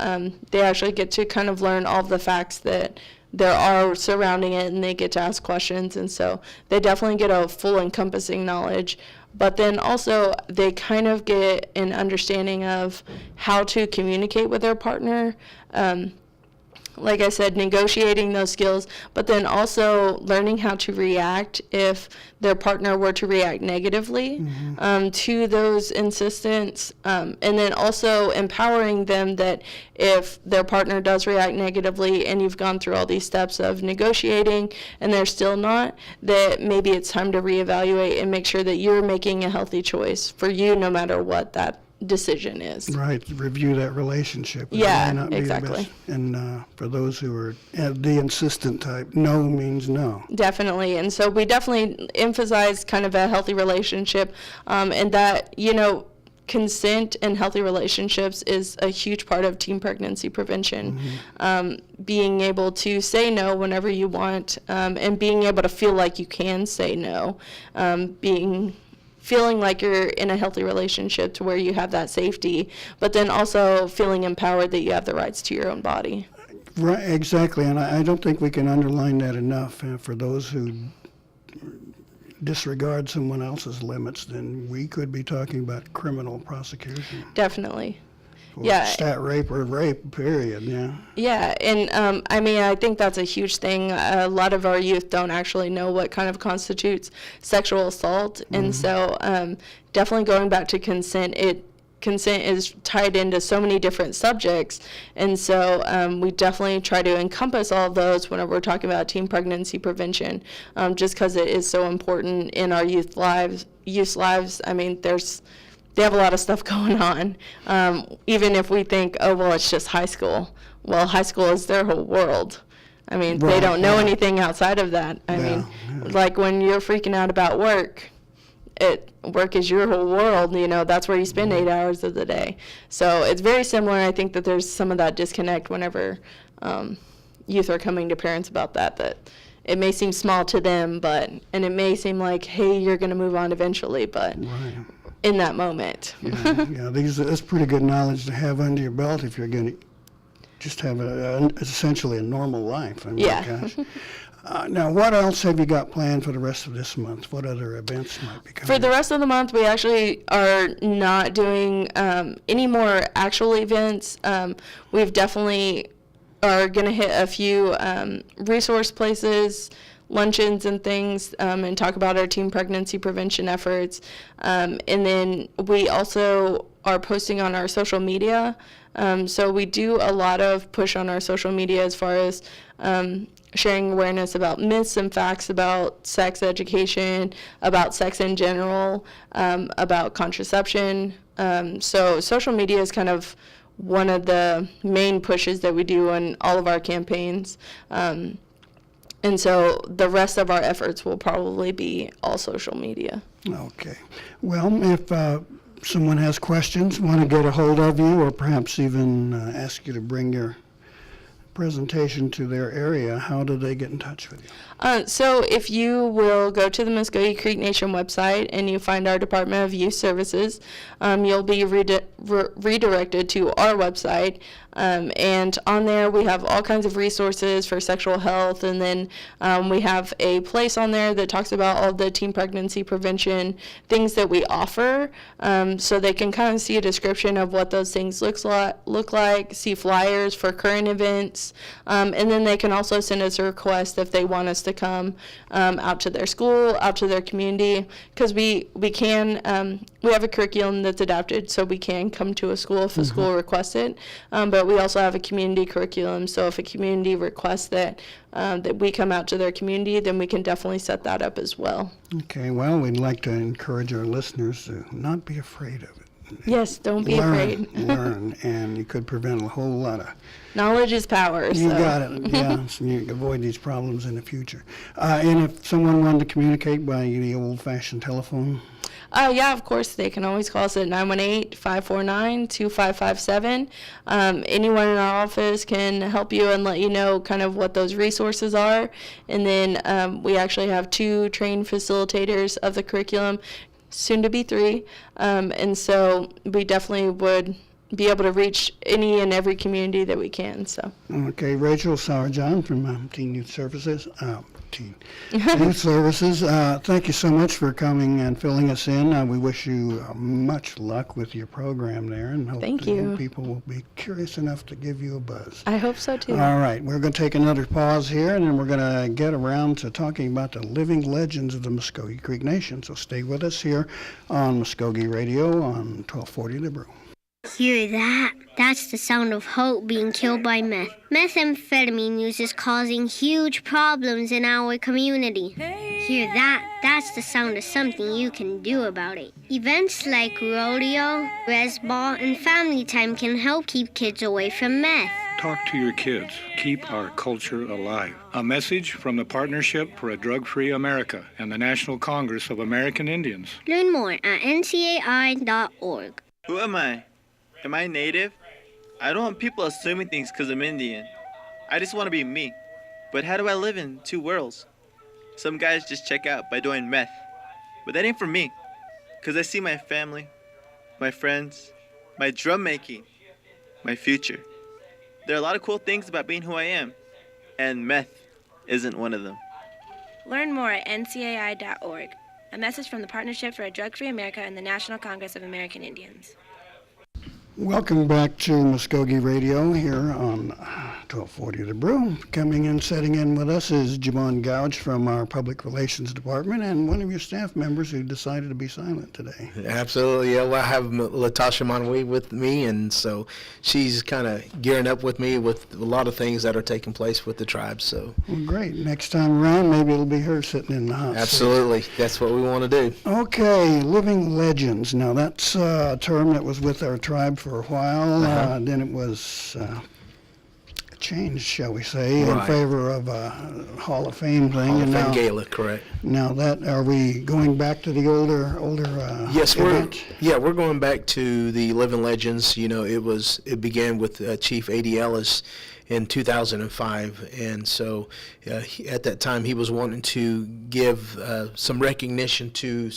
they actually get to kind of learn all of the facts that there are surrounding it, and they get to ask questions. And so they definitely get a full encompassing knowledge but then also they kind of get an understanding of how to communicate with their partner. Like I said, negotiating those skills, but then also learning how to react if their partner were to react negatively to those insistence, and then also empowering them that if their partner does react negatively and you've gone through all these steps of negotiating and they're still not, that maybe it's time to reevaluate and make sure that you're making a healthy choice for you no matter what that decision is. Right, review that relationship. It Yeah, may not be the exactly. best. And for those who are the insistent type, no means no. Definitely. And so we definitely emphasize kind of a healthy relationship, and that, consent and healthy relationships is a huge part of teen pregnancy prevention. Being able to say no whenever you want, and being able to feel like you can say no, feeling like you're in a healthy relationship to where you have that safety, but then also feeling empowered that you have the rights to your own body. Right, exactly, and I don't think we can underline that enough. For those who disregard someone else's limits, then we could be talking about criminal prosecution. Definitely. For Yeah. stat rape or rape, period, yeah. Yeah, and I think that's a huge thing. A lot of our youth don't actually know what kind of constitutes sexual assault, and so definitely going back to consent, consent is tied into so many different subjects, and so we definitely try to encompass all of those whenever we're talking about teen pregnancy prevention, just because it is so important in our youth lives. I mean, they have a lot of stuff going on. Even if we think, oh, well, it's just high school. Well, high school is their whole world. I mean, they don't know anything outside of that. I mean, like when you're freaking out about work, work is your whole world, that's where you spend 8 hours of the day. So it's very similar. I think that there's some of that disconnect whenever youth are coming to parents about that it may seem small to them, and it may seem like, hey, you're going to move on eventually, but in that moment. That's pretty good knowledge to have under your belt if you're going to just have essentially a normal life. I mean, gosh. Now, what else have you got planned for the rest of this month? What other events might be coming? For the rest of the month, we actually are not doing any more actual events. We've definitely are going to hit a few resource places, luncheons and things, and talk about our teen pregnancy prevention efforts. And then we also are posting on our social media. So we do a lot of push on our social media as far as sharing awareness about myths and facts about sex education, about sex in general, about contraception. So social media is kind of one of the main pushes that we do in all of our campaigns. And so the rest of our efforts will probably be all social media. Okay. Well, if someone has questions, want to get a hold of you, or perhaps even ask you to bring your presentation to their area, how do they get in touch with you? So if you will go to the Mvskoke Creek Nation website and you find our Department of Youth Services, you'll be redirected to our website. And on there we have all kinds of resources for sexual health, and then we have a place on there that talks about all the teen pregnancy prevention things that we offer, so they can kind of see a description of what those things look like, see flyers for current events, and then they can also send us a request if they want us to come out to their school, out to their community, because we have a curriculum that's adapted, so we can come to a school if a school requests it, but we also have a community curriculum, so if a community requests that we come out to their community, then we can definitely set that up as well. Okay, well, we'd like to encourage our listeners to not be afraid of it. Yes, don't be afraid. Learn, and you could prevent a whole lot of... Knowledge is power. You got it, yeah, so you can avoid these problems in the future. And if someone wanted to communicate by the old-fashioned telephone? Yeah, of course, they can always call us at 918-549-2557. Anyone in our office can help you and let you know kind of what those resources are. And then we actually have 2 trained facilitators of the curriculum, soon to be 3. And so we definitely would be able to reach any and every community that we can. So. Okay, Rachel Sauerjohn from Teen Youth Services. Teen Youth Services. Thank you so much for coming and filling us in. We wish you much luck with your program there, and hope Thank that you. people will be curious enough to give you a buzz. I hope so too. All right, we're going to take another pause here, and then we're going to get around to talking about the living legends of the Mvskoke Creek Nation. So stay with us here on Mvskoke Radio on 1240 The Brew. Hear that? That's the sound of Hope being killed by meth. Methamphetamine use is causing huge problems in our community. Hear that? That's the sound of something you can do about it. Events like rodeo, res ball, and family time can help keep kids away from meth. Talk to your kids. Keep our culture alive. A message from the Partnership for a Drug-Free America and the National Congress of American Indians. Learn more at ncai.org. Who am I? Am I native? I don't want people assuming things because I'm Indian. I just want to be me. But how do I live in two worlds? Some guys just check out by doing meth. But that ain't for me. Because I see my family, my friends, my drum making, my future. There are a lot of cool things about being who I am. And meth isn't one of them. Learn more at ncai.org. A message from the Partnership for a Drug-Free America and the National Congress of American Indians. Welcome back to Mvskoke Radio here on 1240 The Brew. Coming in, setting in with us is Jamon Gouge from our Public Relations Department and one of your staff members who decided to be silent today. Absolutely. Yeah, well, I have Latasha Monwe with me, and so she's kind of gearing up with me with a lot of things that are taking place with the tribe. So. Well, great. Next time around, maybe it'll be her sitting in the hot seat. Absolutely. That's what we want to do. Okay, living legends. Now, that's a term that was with our tribe for a while. Then it was changed, shall we say, in favor of a Hall of Fame thing. Hall of Fame Gala, correct. Now, are we going back to the older yes, event? we're going back to the living legends. You know, it began with Chief A.D. Ellis in 2005, and so at that time he was wanting to give some recognition to,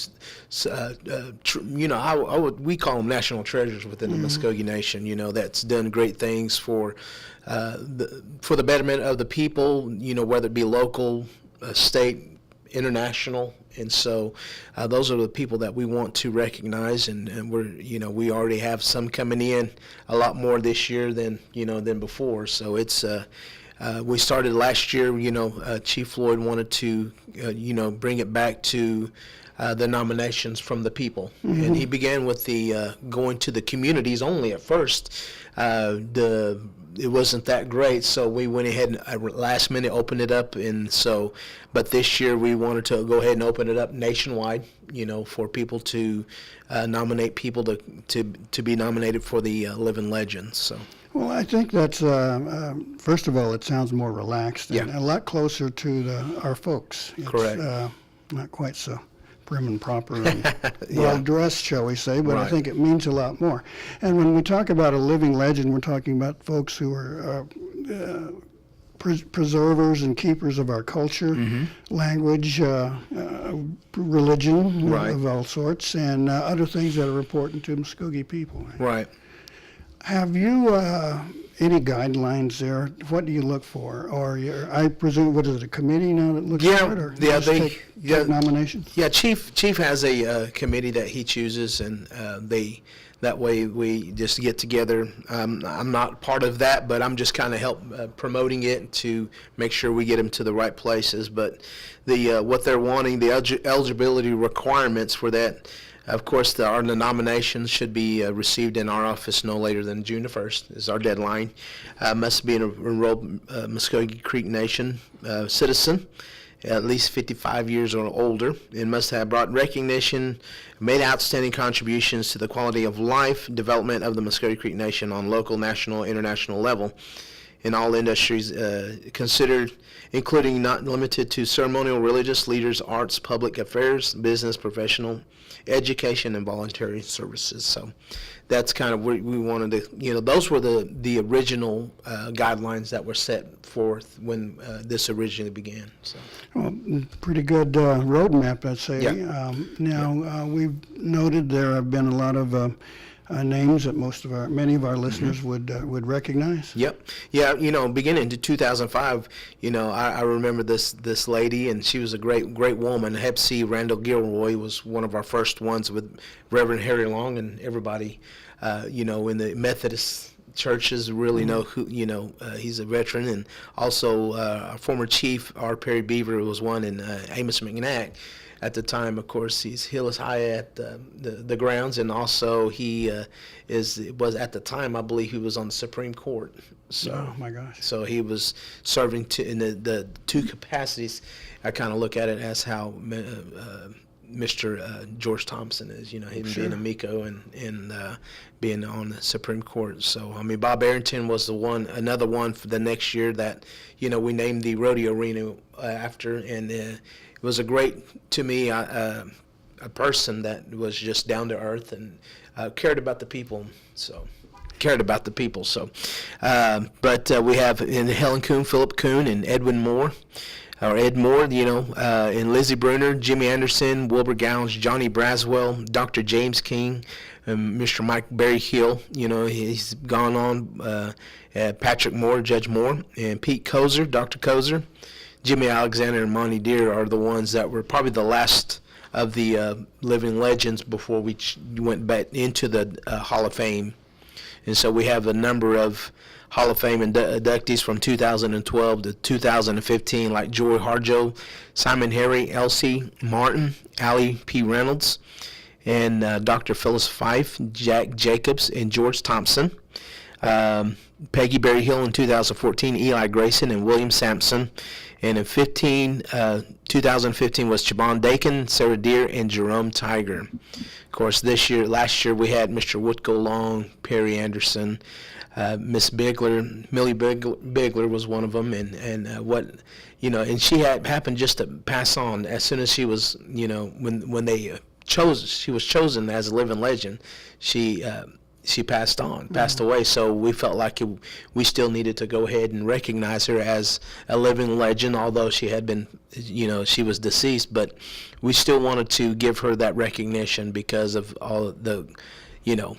we call them national treasures within the Mvskoke Nation. You know, that's done great things for the betterment of the people. You know, whether it be local, state, international. And so those are the people that we want to recognize, and we already have some coming in, a lot more this year than before. So it's we started last year. Chief Floyd wanted to bring it back to the nominations from the people, and he began with the going to the communities only at first. It wasn't that great, so we went ahead and last minute opened it up, but this year we wanted to go ahead and open it up nationwide, for people to nominate people to be nominated for the living legends. So. Well, I think that's, first of all, it sounds more relaxed and a lot closer to our folks. It's, correct. Not quite so prim and proper and well-dressed, shall we say, but I think it means a lot more. And when we talk about a living legend, we're talking about folks who are preservers and keepers of our culture, language, religion of all sorts, and other things that are important to Mvskoke people. Right. Have you any guidelines there? What do you look for? Or I presume, what is it, a committee now that looks at it? Or take nominations? Yeah, Chief has a committee that he chooses, and that way we just get together. I'm not part of that, but I'm just kind of promoting it to make sure we get them to the right places. But what they're wanting, the eligibility requirements for that. Of course, the nominations should be received in our office no later than June the 1st is our deadline. Must be an enrolled Mvskoke Creek Nation citizen, at least 55 years or older, and must have brought recognition, made outstanding contributions to the quality of life development of the Mvskoke Creek Nation on local, national, international level in all industries considered, including not limited to ceremonial, religious, leaders, arts, public affairs, business, professional, education, and voluntary services. So that's kind of what we wanted to, those were the original guidelines that were set forth when this originally began. So. Well, pretty good roadmap, I'd say. Now, we've noted there have been a lot of names that many of our listeners would recognize. Yep. Yeah. Beginning to 2005, I remember this lady, and she was a great woman. Hep C. Randall Gilroy was one of our first ones with Reverend Harry Long, and everybody, in the Methodist churches really know who, he's a veteran. And also our former chief, R. Perry Beaver, was one, and Amos McNack. At the time, of course, he's Hillis High at the grounds, and also he was at the time, I believe, he was on the Supreme Court. So, oh my gosh! So he was serving in the two capacities. I kind of look at it as how Mr. George Thompson is, him being a Miko and being on the Supreme Court. So, Bob Arrington was another one for the next year that, we named the rodeo arena after, and it was a great, to me, a person that was just down to earth and cared about the people. But we have in Helen Kuhn, Philip Kuhn, and Edwin Moore. Or Ed Moore, and Lizzie Bruner, Jimmy Anderson, Wilbur Gowns, Johnny Braswell, Dr. James King, Mr. Mike Berryhill, he's gone on, Patrick Moore, Judge Moore, and Pete Kozer, Dr. Kozer, Jimmy Alexander, and Monty Deere are the ones that were probably the last of the living legends before we went back into the Hall of Fame. And so we have a number of Hall of Fame inductees from 2012 to 2015, like Joy Harjo, Simon Harry, Elsie Martin, Allie P. Reynolds, and Dr. Phyllis Fife, Jack Jacobs, and George Thompson. Peggy Berryhill in 2014, Eli Grayson, and William Sampson. And in 2015 was Chabon Dakin, Sarah Deere, and Jerome Tiger. Of course, last year we had Mr. Woodco Long, Perry Anderson, Miss Bigler, Millie Bigler was one of them, and and she happened just to pass on as soon as she was, when she was chosen as a living legend, she passed away. So we felt like we still needed to go ahead and recognize her as a living legend, although she had been, she was deceased, but we still wanted to give her that recognition because of all the,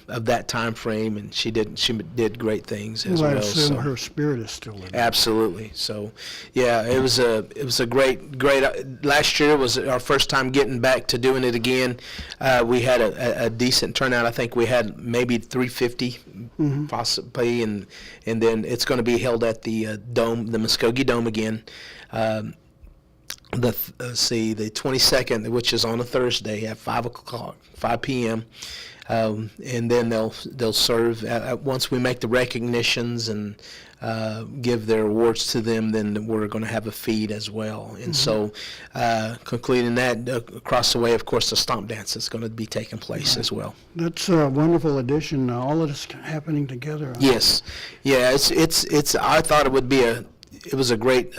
of that time frame, and she did great things as well. I assume her spirit is still living. Absolutely. So, yeah, it was a great. Last year was our first time getting back to doing it again. We had a decent turnout. I think we had maybe 350 possibly, and then it's going to be held at the Dome, the Mvskoke Dome again. The 22nd, which is on a Thursday at 5 p.m. And then they'll serve once we make the recognitions and give their awards to them. Then we're going to have a feed as well. And so, concluding that, across the way, of course, the stomp dance is going to be taking place as well. That's a wonderful addition. All of this happening together. Yes, yeah. It's. I thought it was a great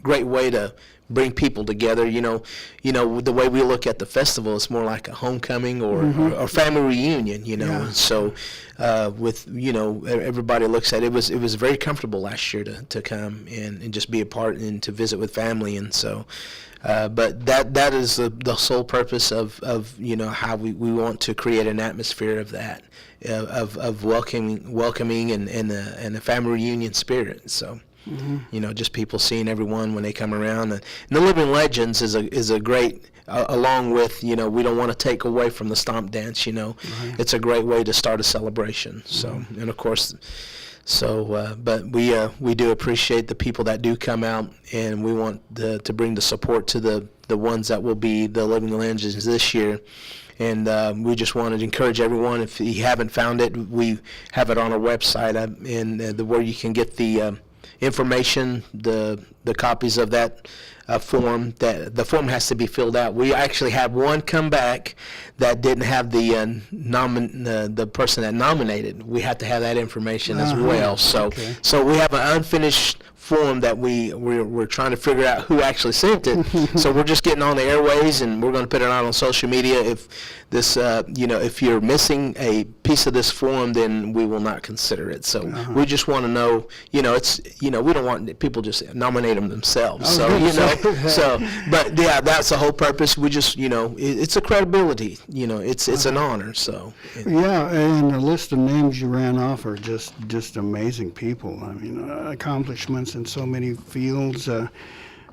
way to bring people together. The way we look at the festival, it's more like a homecoming or family reunion. And so with everybody looks at it. It was very comfortable last year to come and just be a part and to visit with family. And so but that is the sole purpose of how we want to create an atmosphere of that, of welcoming and a family reunion spirit. So just people seeing everyone when they come around, and the Living Legends is a great, along with we don't want to take away from the stomp dance. It's a great way to start a celebration. So and of course. So, but we do appreciate the people that do come out, and we want to bring the support to the ones that will be the Living Legends this year. And we just wanted to encourage everyone, if you haven't found it, we have it on our website, where you can get the information, the copies of that form. That the form has to be filled out. We actually have one come back that didn't have the person that nominated. We have to have that information as well. So so we have an unfinished form that we're trying to figure out who actually sent it. So we're just getting on the airways, and we're going to put it out on social media. If this if you're missing a piece of this form, then we will not consider it. So we just want to know, it's we don't want people just nominate them themselves. So So, but yeah, that's the whole purpose. We just, it's a credibility. It's an honor. So. Yeah, and the list of names you ran off are just amazing people. I mean, accomplishments in so many fields.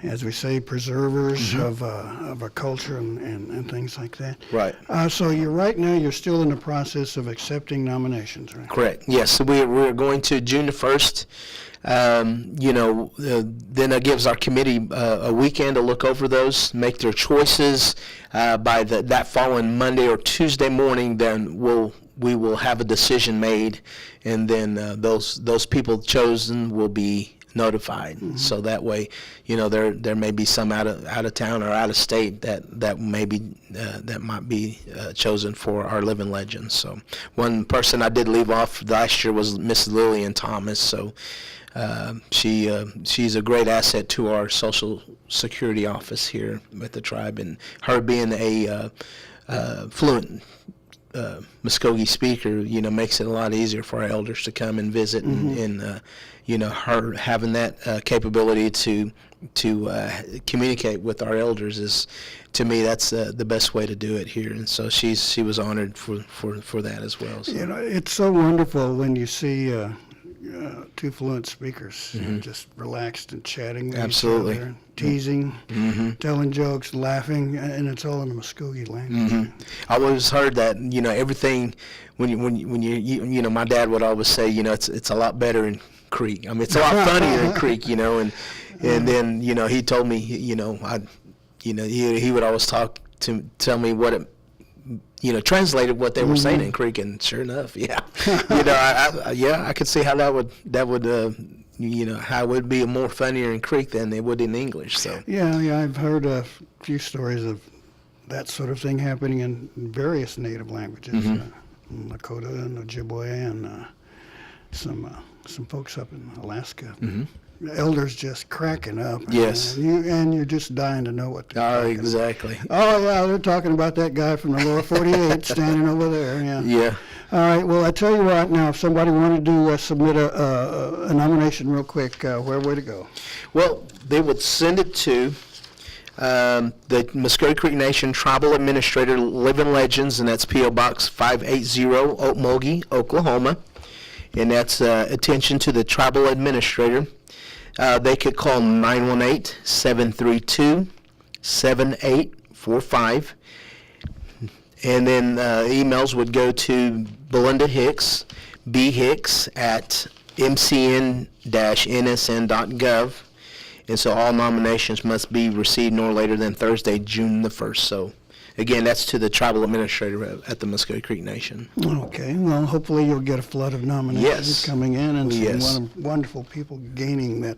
As we say, preservers of our culture and things like that. Right. So right now you're still in the process of accepting nominations, right? Correct. Yes. So we're going to June the 1st. Then that gives our committee a weekend to look over those, make their choices. By that following Monday or Tuesday morning, then we will have a decision made, and then those people chosen will be notified. So that way, there may be some out of town or out of state that might be chosen for our living legends. So one person I did leave off last year was Miss Lillian Thomas. So she's a great asset to our Social Security office here with the tribe, and her being a fluent Mvskoke speaker, makes it a lot easier for our elders to come and visit, and her having that capability to communicate with our elders is, to me, that's the best way to do it here. And so she was honored for that as well. So. It's so wonderful when you see two fluent speakers just relaxed and chatting with Absolutely. each other, teasing, telling jokes, laughing, and it's all in the Mvskoke language. I always heard that everything when you my dad would always say it's a lot better in Creek. I mean, it's a lot funnier in Creek, and then he told me he would always tell me what it translated what they were saying in Creek, and sure enough, I could see how that would how it would be more funnier in Creek than it would in English. So yeah, I've heard a few stories of that sort of thing happening in various native languages, Lakota and Ojibwe, and some folks up in Alaska. Elders just cracking up. Yes. And you're just dying to know what they're talking exactly. about. Oh, yeah, they're talking about that guy from the lower 48 standing over there. Yeah. All right, well, I tell you what, now, if somebody wanted to submit a nomination real quick, where would it go? Well, they would send it to the Mvskoke Creek Nation Tribal Administrator, Living Legends, and that's P.O. Box 580, Okmulgee, Oklahoma. And that's attention to the Tribal Administrator. They could call 918-732-7845. And then emails would go to Belinda Hicks, bhicks@mcn-nsn.gov. And so all nominations must be received no later than Thursday, June the 1st. So again, that's to the Tribal Administrator at the Mvskoke Creek Nation. Okay, well, hopefully you'll get a flood of nominations coming in, and some wonderful people gaining that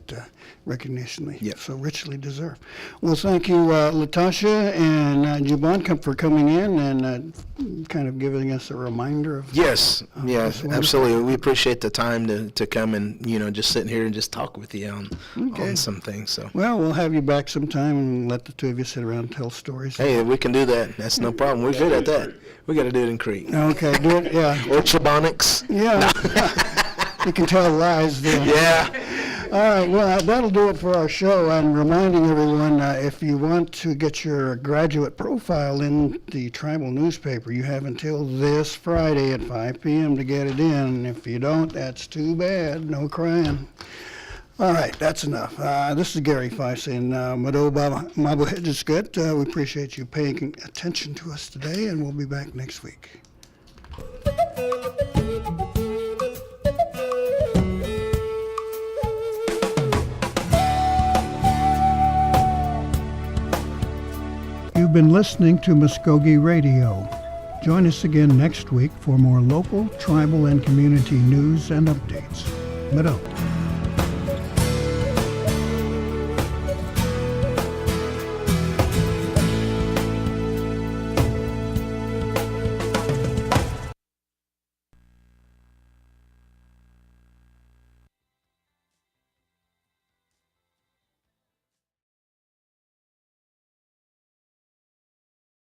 recognition they so richly deserve. Well, thank you, Latasha and Juban, for coming in and kind of giving us a reminder of absolutely. We appreciate the time to come and just sitting here and just talk with you on some things. So well, we'll have you back sometime and let the two of you sit around and tell stories. Hey, we can do that. That's no problem. We're good at that. We got to do it in Creek. Okay, do it. Yeah. Or Chobonics. Yeah. You can tell lies there. Yeah. All right, well, that'll do it for our show. I'm reminding everyone, if you want to get your graduate profile in the tribal newspaper, you have until this Friday at 5 p.m. to get it in. If you don't, that's too bad. No crying. All right, that's enough. This is Gary Fife saying, Mado Baba Mabu Hedgesgut. We appreciate you paying attention to us today, and we'll be back next week. You've been listening to Mvskoke Radio. Join us again next week for more local, tribal, and community news and updates. Mado.